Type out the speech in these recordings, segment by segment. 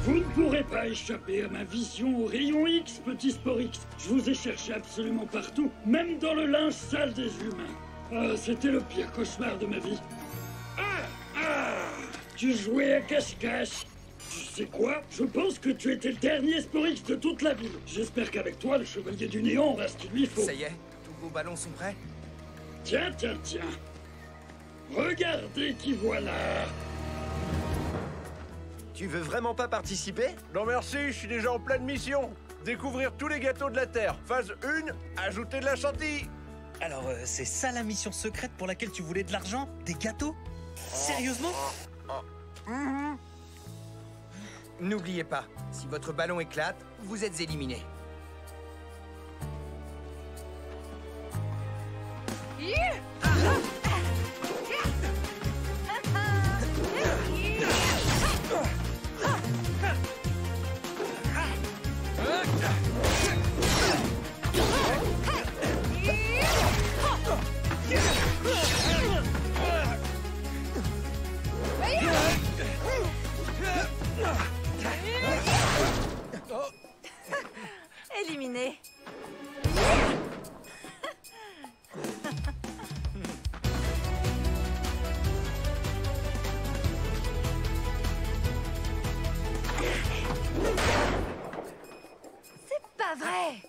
Vous ne pourrez pas échapper à ma vision au rayon X, petit Sporix. Je vous ai cherché absolument partout, même dans le linge sale des humains. Ah, c'était le pire cauchemar de ma vie. Tu jouais à cache-cache. Tu sais quoi? Je pense que tu étais le dernier Sporix de toute la ville. J'espère qu'avavec toi, le chevalier du néant aura ce qu'il lui faut. Ça y est, tous vos ballons sont prêts? Tiens. Regardez qui voilà. Tu veux vraiment pas participer? Non merci, je suis déjà en pleine mission. Découvrir tous les gâteaux de la Terre. Phase 1, ajouter de la chantilly. Alors, c'est ça la mission secrète pour laquelle tu voulais de l'argent? Des gâteaux? Sérieusement? N'oubliez pas, si votre ballon éclate, vous êtes éliminé. Éliminé. C'est pas vrai.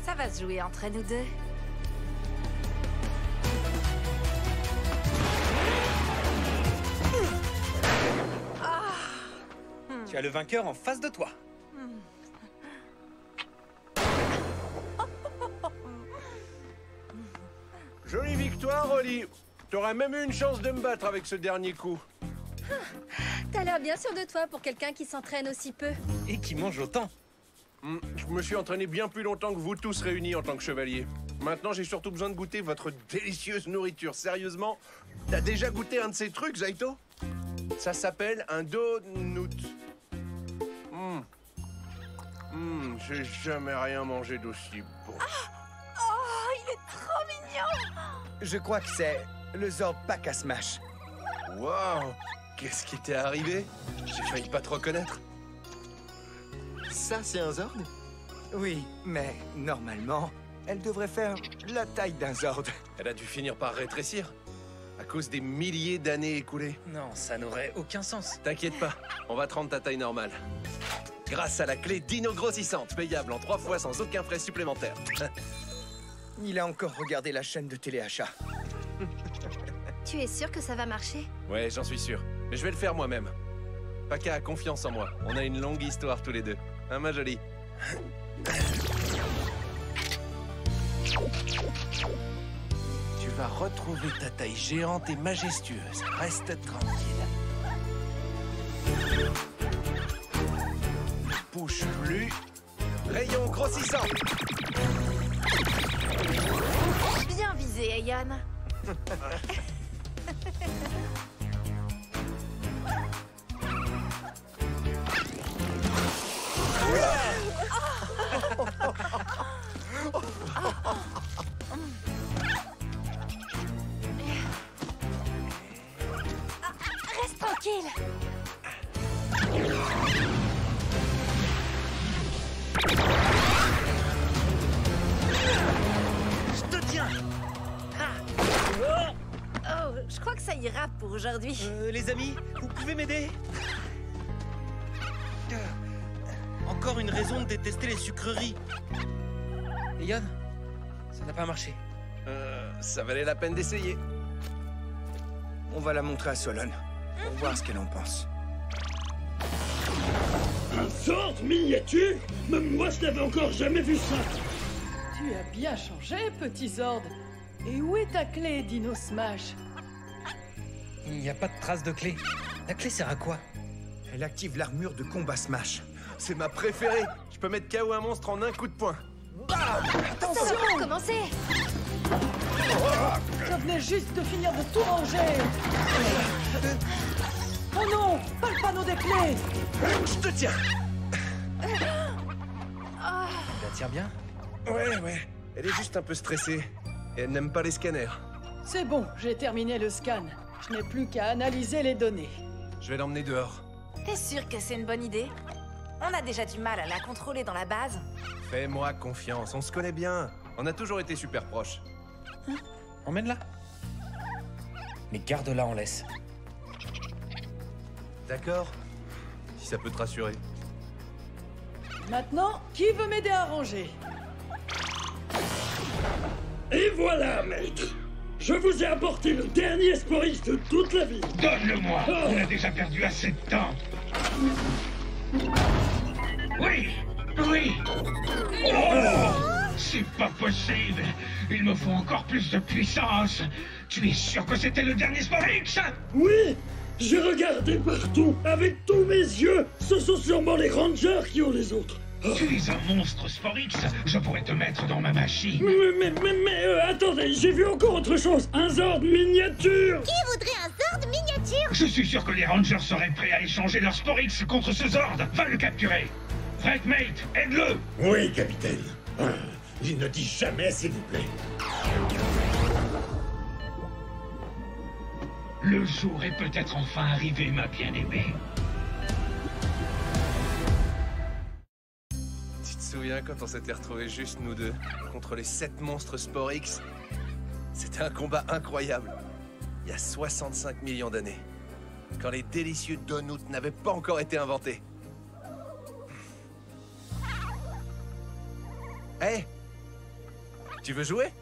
Ça va se jouer entre nous deux. Tu as le vainqueur en face de toi. Jolie victoire, Rolly. T'aurais même eu une chance de me battre avec ce dernier coup. T'as l'air bien sûr de toi pour quelqu'un qui s'entraîne aussi peu. Et qui mange autant. Je me suis entraîné bien plus longtemps que vous tous réunis en tant que chevalier. Maintenant, j'ai surtout besoin de goûter votre délicieuse nourriture. Sérieusement, t'as déjà goûté un de ces trucs, Zaito? Ça s'appelle un donut. J'ai jamais rien mangé d'aussi bon. Oh, il est trop mignon. Je crois que c'est le Zord Pack à Smash. Waouh! Qu'est-ce qui t'est arrivé? J'ai failli pas te reconnaître. Ça, c'est un Zord? Oui, mais normalement, elle devrait faire la taille d'un Zord. Elle a dû finir par rétrécir à cause des milliers d'années écoulées. Non, ça n'aurait aucun sens. T'inquiète pas, on va te rendre ta taille normale. Grâce à la clé Dino grossissante, payable en 3 fois sans aucun frais supplémentaires. Il a encore regardé la chaîne de téléachat. Tu es sûr que ça va marcher? Ouais, j'en suis sûr. Mais je vais le faire moi-même. Paka a confiance en moi. On a une longue histoire tous les deux. Hein, ma jolie? Tu vas retrouver ta taille géante et majestueuse. Reste tranquille. Bouge plus. Rayon grossissant. Bien visé, Ayan. Reste tranquille. Je te tiens. Oh, je crois que ça ira pour aujourd'hui. Les amis, vous pouvez m'aider? Encore une raison de détester les sucreries. Et Yann, ça n'a pas marché. Ça valait la peine d'essayer. On va la montrer à Solon pour voir ce qu'elle en pense. Un Zord miniature? Même moi, je n'avais encore jamais vu ça. Tu as bien changé, petit Zord. Et où est ta clé, Dino Smash? Il n'y a pas de trace de clé. La clé sert à quoi? Elle active l'armure de combat Smash. C'est ma préférée. Je peux mettre KO un monstre en un coup de poing. Ça va pas commencer. Je venais juste de finir de tout manger. Oh non, pas le panneau des clés. Je te tiens. La tire bien? Ouais. Elle est juste un peu stressée. Et elle n'aime pas les scanners. C'est bon, j'ai terminé le scan. Je n'ai plus qu'à analyser les données. Je vais l'emmener dehors. T'es sûr que c'est une bonne idée? On a déjà du mal à la contrôler dans la base. Fais-moi confiance, on se connaît bien. On a toujours été super proches. Emmène-la. Mais garde-la en laisse. D'accord. Si ça peut te rassurer. Maintenant, qui veut m'aider à ranger? Et voilà, maître. Je vous ai apporté le dernier Sporix de toute la ville. Donne-le-moi. On a déjà perdu assez de temps. Oui. Oui. Oh, c'est pas possible. Il me faut encore plus de puissance. Tu es sûr que c'était le dernier Sporix? Oui, j'ai regardé partout, avec tous mes yeux. Ce sont sûrement les Rangers qui ont les autres. Tu es un monstre Sporix. Je pourrais te mettre dans ma machine. Mais attendez, j'ai vu encore autre chose. Un Zord miniature. Qui voudrait un Zord miniature? Je suis sûr que les Rangers seraient prêts à échanger leur Sporix contre ce Zord. Va le capturer. Wreckmate, aide-le. Oui, capitaine. Il ne dit jamais, s'il vous plaît. Le jour est peut-être enfin arrivé, ma bien-aimée. Tu te souviens quand on s'était retrouvés juste nous deux contre les 7 monstres Sporix? C'était un combat incroyable. Il y a 65 millions d'années. Quand les délicieux donuts n'avaient pas encore été inventés. Hé! Tu veux jouer?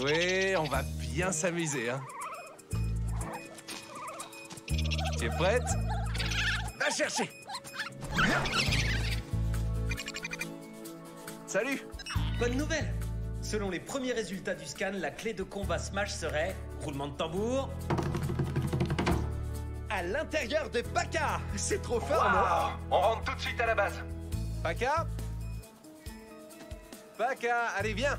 Oui, on va bien s'amuser, hein. Tu es prête? Va chercher! Salut! Bonne nouvelle! Selon les premiers résultats du scan, la clé de combat Smash serait... roulement de tambour... À l'intérieur de Paka. C'est trop fort, non? On rentre tout de suite à la base. Paka? Paka, allez, viens!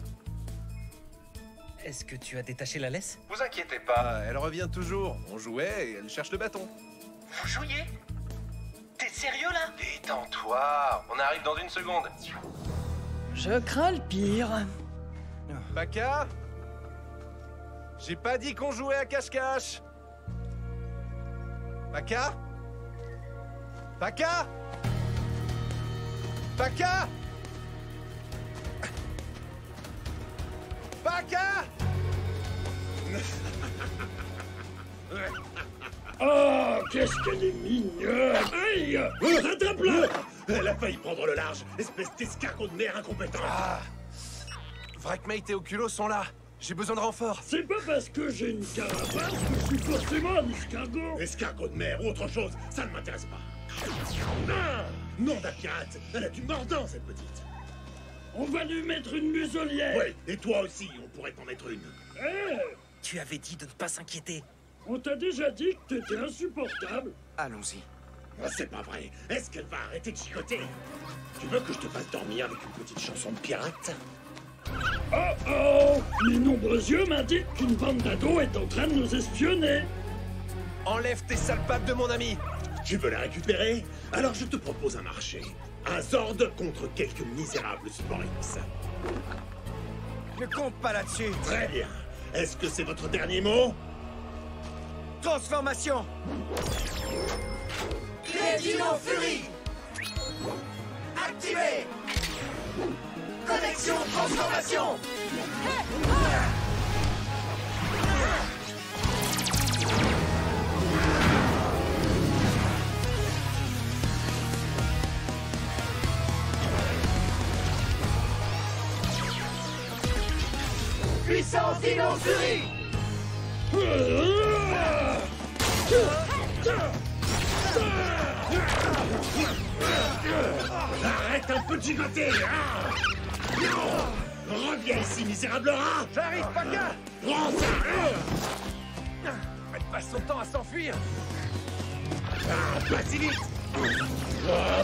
Est-ce que tu as détaché la laisse? Vous inquiétez pas, elle revient toujours. On jouait et elle cherche le bâton. Vous jouiez? T'es sérieux, là? Détends-toi, on arrive dans une seconde. Je crains le pire. Paka? J'ai pas dit qu'on jouait à cache-cache. Paka? Paka? Paka? Paka? Oh, qu'est-ce qu'elle est mignonne! Aïe! Rattrape-la! Elle a failli prendre le large, espèce d'escargot de mer incompétent. Wreckmate et Oculo sont là. J'ai besoin de renfort. C'est pas parce que j'ai une carapace que je suis forcément un escargot. Escargot de mer ou autre chose, ça ne m'intéresse pas. Non, d'un pirate, elle a du mordant, cette petite. On va lui mettre une muselière. Oui, et toi aussi, on pourrait t'en mettre une. Hé! Tu avais dit de ne pas s'inquiéter. On t'a déjà dit que t'étais insupportable. Allons-y. C'est pas vrai. Est-ce qu'elle va arrêter de chicoter? Tu veux que je te fasse dormir avec une petite chanson de pirate? Oh! Mes nombreux yeux m'indiquent qu'une bande d'ados est en train de nous espionner. Enlève tes sales pattes de mon ami. Tu veux la récupérer? Alors je te propose un marché. Un Zord contre quelques misérables Sporix. Ne compte pas là-dessus. Très bien. Est-ce que c'est votre dernier mot? Transformation. Clé Dino Fury. Activé. Connexion transformation. Puissance Dino Fury. Arrête un peu de gigoter. Reviens ici, misérable rat. J'arrive, Paka. Prends ça. Elle passe son temps à s'enfuir. Pas si vite.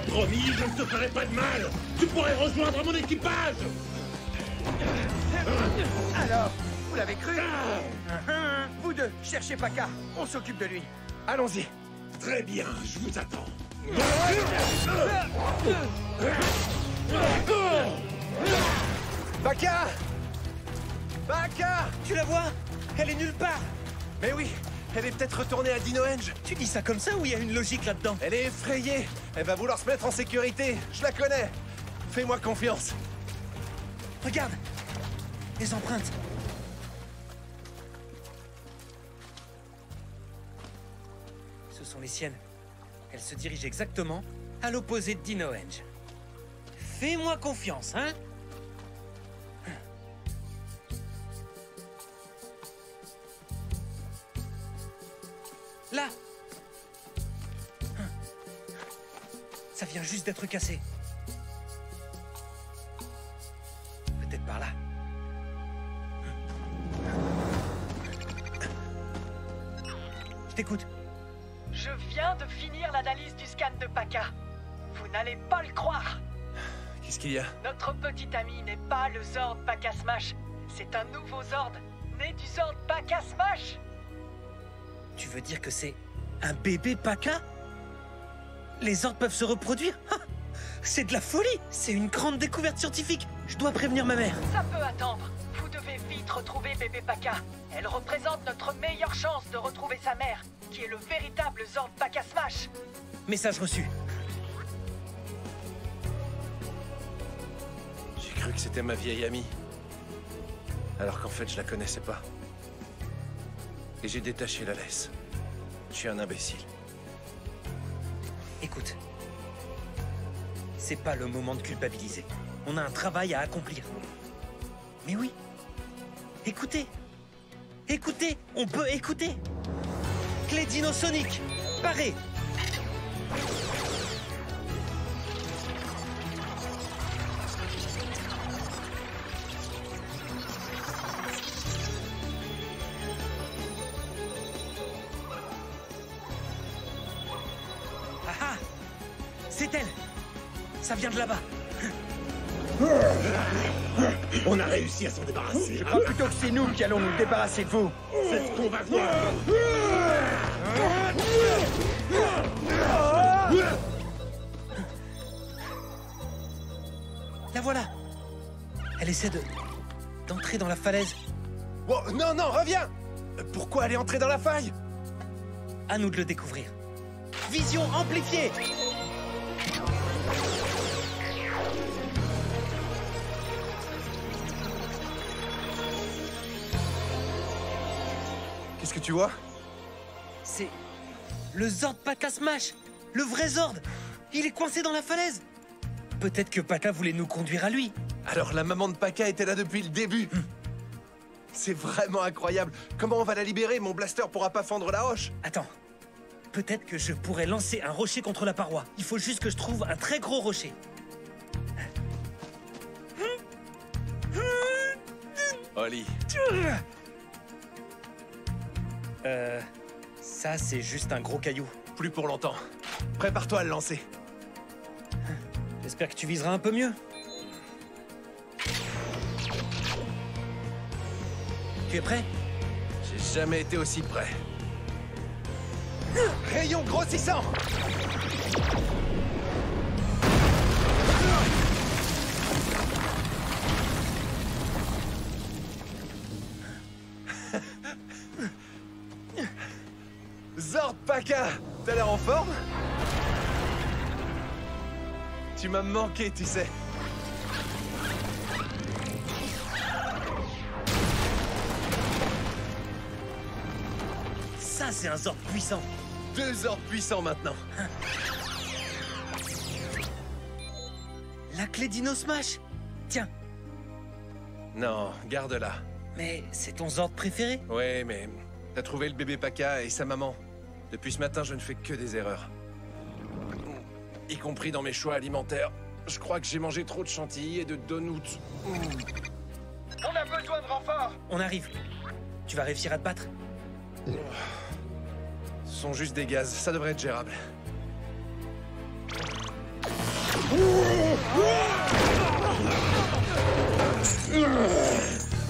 Promis, je ne te ferai pas de mal. Tu pourrais rejoindre mon équipage. Alors, vous l'avez cru? Vous deux, cherchez Paka. On s'occupe de lui. Allons-y. Très bien, je vous attends. Paka! Paka! Tu la vois? Elle est nulle part. Mais oui, elle est peut-être retournée à Dinoenge. Tu dis ça comme ça ou il y a une logique là-dedans? Elle est effrayée. Elle va vouloir se mettre en sécurité. Je la connais. Fais-moi confiance. Regarde, les empreintes. Ce sont les siennes. Elle se dirige exactement à l'opposé de Dinoenge. Fais-moi confiance, hein? Là! Ça vient juste d'être cassé. Peut-être par là. Je t'écoute. Je viens de finir l'analyse du scan de Paka. Vous n'allez pas le croire. Qu'est-ce qu'il y a? Notre petit ami n'est pas le Zord Paka Smash. C'est un nouveau Zord, né du Zord Paka Smash. Tu veux dire que c'est un bébé Paka? Les Zords peuvent se reproduire? Ah, c'est de la folie! C'est une grande découverte scientifique. Je dois prévenir ma mère. Ça peut attendre. Vous devez vite retrouver bébé Paka. Elle représente notre meilleure chance de retrouver sa mère, qui est le véritable Zord Paka Smash. Message reçu. J'ai cru que c'était ma vieille amie. Alors qu'en fait, je la connaissais pas. Et j'ai détaché la laisse. Je suis un imbécile. Écoute. C'est pas le moment de culpabiliser. On a un travail à accomplir. Mais oui. Écoutez. Écoutez. On peut écouter. Clé Dinosonic. Paré. Ah ah. C'est elle. Ça vient de là-bas. On a réussi à s'en débarrasser. Je crois plutôt que c'est nous qui allons nous débarrasser de vous. C'est ce qu'on va voir. La voilà. Elle essaie d'entrer dans la falaise. Oh, non, non, reviens! Pourquoi elle est entrée dans la faille? À nous de le découvrir. Vision amplifiée! Qu'est-ce que tu vois? C'est le Zord Paka Smash! Le vrai Zord! Il est coincé dans la falaise! Peut-être que Paka voulait nous conduire à lui. Alors la maman de Paka était là depuis le début. C'est vraiment incroyable. Comment on va la libérer? Mon blaster pourra pas fendre la roche. Attends. Peut-être que je pourrais lancer un rocher contre la paroi. Il faut juste que je trouve un très gros rocher. Oli. Ça c'est juste un gros caillou. Plus pour longtemps. Prépare-toi à le lancer. J'espère que tu viseras un peu mieux. Tu es prêt? J'ai jamais été aussi près. Rayon grossissant! Zord Paka! T'as l'air en forme? Tu m'as manqué, tu sais. Ça, c'est un Zord puissant. 2 Zords puissants maintenant. La clé Dino Smash. Tiens. Non, garde-la. Mais c'est ton Zord préféré? Ouais, mais t'as trouvé le bébé Paka et sa maman. Depuis ce matin, je ne fais que des erreurs. Y compris dans mes choix alimentaires. Je crois que j'ai mangé trop de chantilly et de donuts. On a besoin de renfort. On arrive. Tu vas réussir à te battre? Ce sont juste des gaz, ça devrait être gérable.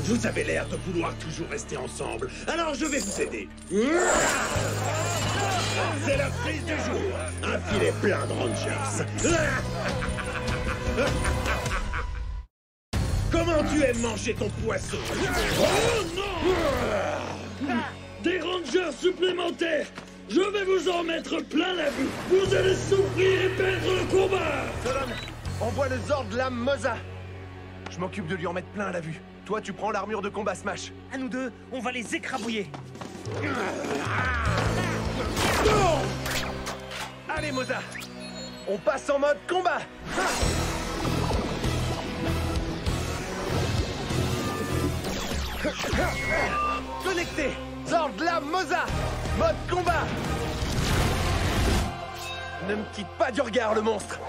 Vous avez l'air de vouloir toujours rester ensemble, alors je vais vous aider. C'est la prise du jour. Un filet plein de Rangers. Comment tu aimes manger ton poisson? Oh non! supplémentaire. Je vais vous en mettre plein la vue. Vous allez souffrir et perdre le combat. Solon, envoie le Zord Lame Moza. Je m'occupe de lui en mettre plein à la vue. Toi, tu prends l'armure de combat Smash. À nous deux, on va les écrabouiller. Allez, Moza, on passe en mode combat. Connecté. Zord Lame Moza. Mode combat. Ne me quitte pas du regard, le monstre.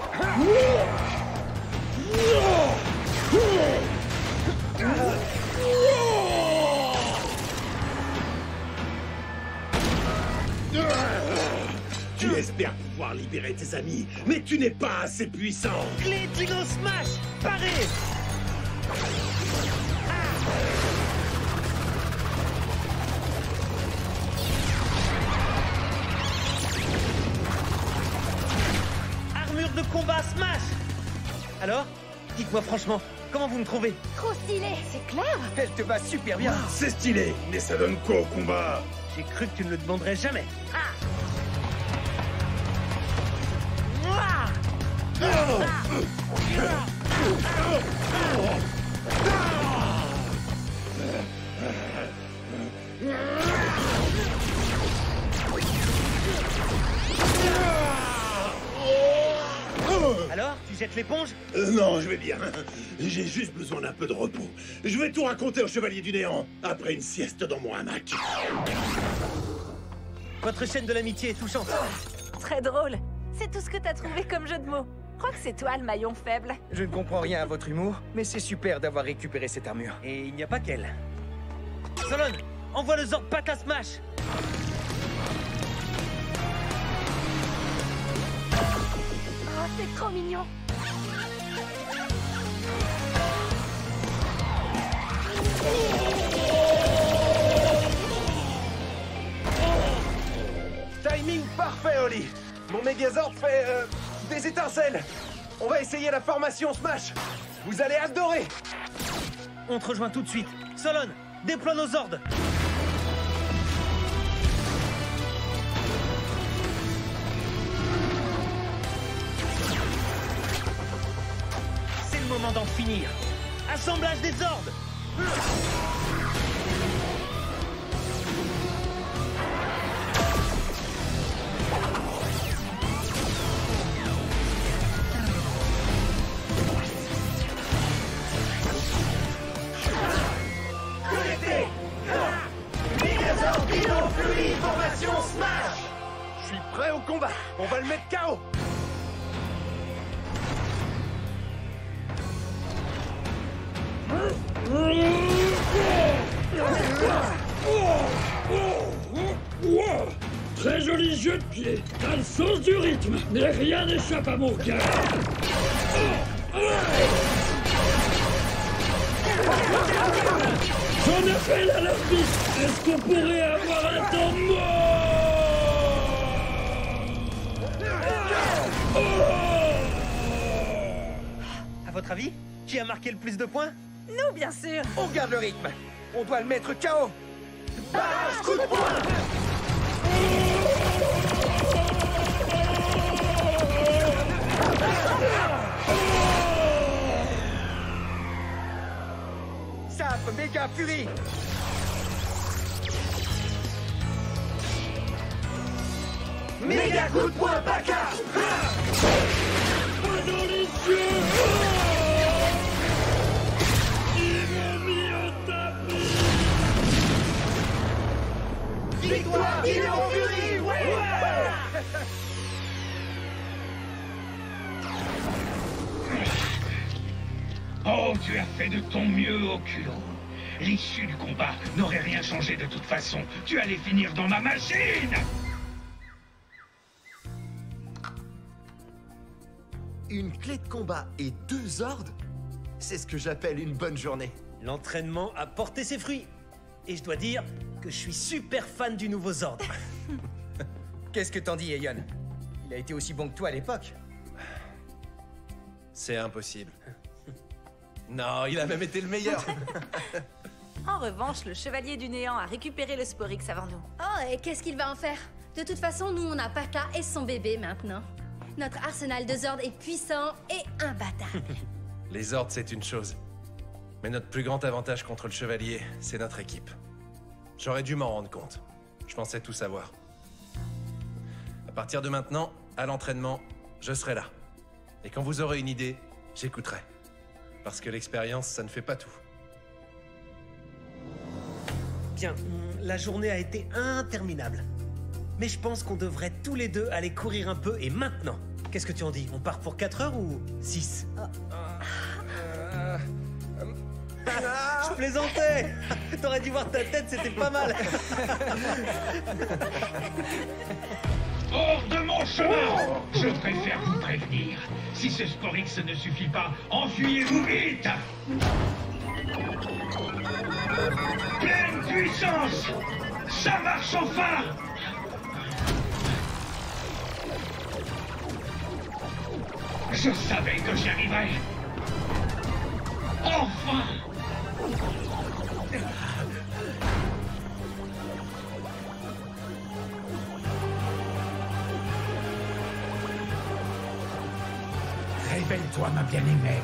Tu espères pouvoir libérer tes amis, mais tu n'es pas assez puissant. Clé Dino Smash, paré. Armure de combat Smash. Alors, dites-moi franchement, comment vous me trouvez? Trop stylé, c'est clair. Elle te va super bien. C'est stylé, mais ça donne quoi au combat? J'ai cru que tu ne le demanderais jamais. Alors, tu jettes l'éponge? Non, je vais bien. J'ai juste besoin d'un peu de repos. Je vais tout raconter au Chevalier du Néant, après une sieste dans mon hamac. Votre chaîne de l'amitié est touchante. Très drôle. C'est tout ce que t'as trouvé comme jeu de mots. Je crois que c'est toi le maillon faible. Je ne comprends rien à votre humour, mais c'est super d'avoir récupéré cette armure. Et il n'y a pas qu'elle. Solon, envoie le Zord Paka Smash. Oh, c'est trop mignon. Timing parfait, Oli. Mon Megazord fait des étincelles. On va essayer la formation Smash. Vous allez adorer. On te rejoint tout de suite. Solon, déploie nos Zords. C'est le moment d'en finir. Assemblage des Zords. Connecté. Megazord Dino Fury formation Smash. Je suis prêt au combat. On va le mettre KO. Très joli jeu de pied. T'as le sens du rythme, mais rien n'échappe à mon cœur. J'en appelle à l'arbitre. Est-ce qu'on pourrait avoir un temps À votre avis, qui a marqué le plus de points? Nous, bien sûr. On garde le rythme. On doit le mettre KO. Barrage coup de poing. Sap Méga Fury. Méga coup de poing Baka. Pas dans les yeux. Ils m'ont mis au tapis. Victoire Dino Fury. Ouais. Oh, tu as fait de ton mieux, Oculo. L'issue du combat n'aurait rien changé de toute façon. Tu allais finir dans ma machine. Une clé de combat et 2 Zords? C'est ce que j'appelle une bonne journée. L'entraînement a porté ses fruits. Et je dois dire que je suis super fan du nouveau Zord. Qu'est-ce que t'en dis, Aeon? Il a été aussi bon que toi à l'époque. C'est impossible. Non, il a même été le meilleur. En revanche, le chevalier du néant a récupéré le Sporix avant nous. Oh, et qu'est-ce qu'il va en faire? De toute façon, nous, on a Paka et son bébé maintenant. Notre arsenal de Zord est puissant et imbattable. Les Zords, c'est une chose. Mais notre plus grand avantage contre le chevalier, c'est notre équipe. J'aurais dû m'en rendre compte. Je pensais tout savoir. À partir de maintenant, à l'entraînement, je serai là. Et quand vous aurez une idée, j'écouterai. Parce que l'expérience, ça ne fait pas tout. Bien, la journée a été interminable. Mais je pense qu'on devrait tous les deux aller courir un peu et maintenant. Qu'est-ce que tu en dis? On part pour 4 heures ou 6? Je plaisantais. T'aurais dû voir ta tête, c'était pas mal. Hors de mon chemin! Je préfère vous prévenir. Si ce Sporix ne suffit pas, enfuyez-vous vite! Pleine puissance! Ça marche enfin! Je savais que j'y arriverais! Enfin! Réveille-toi, ma bien-aimée.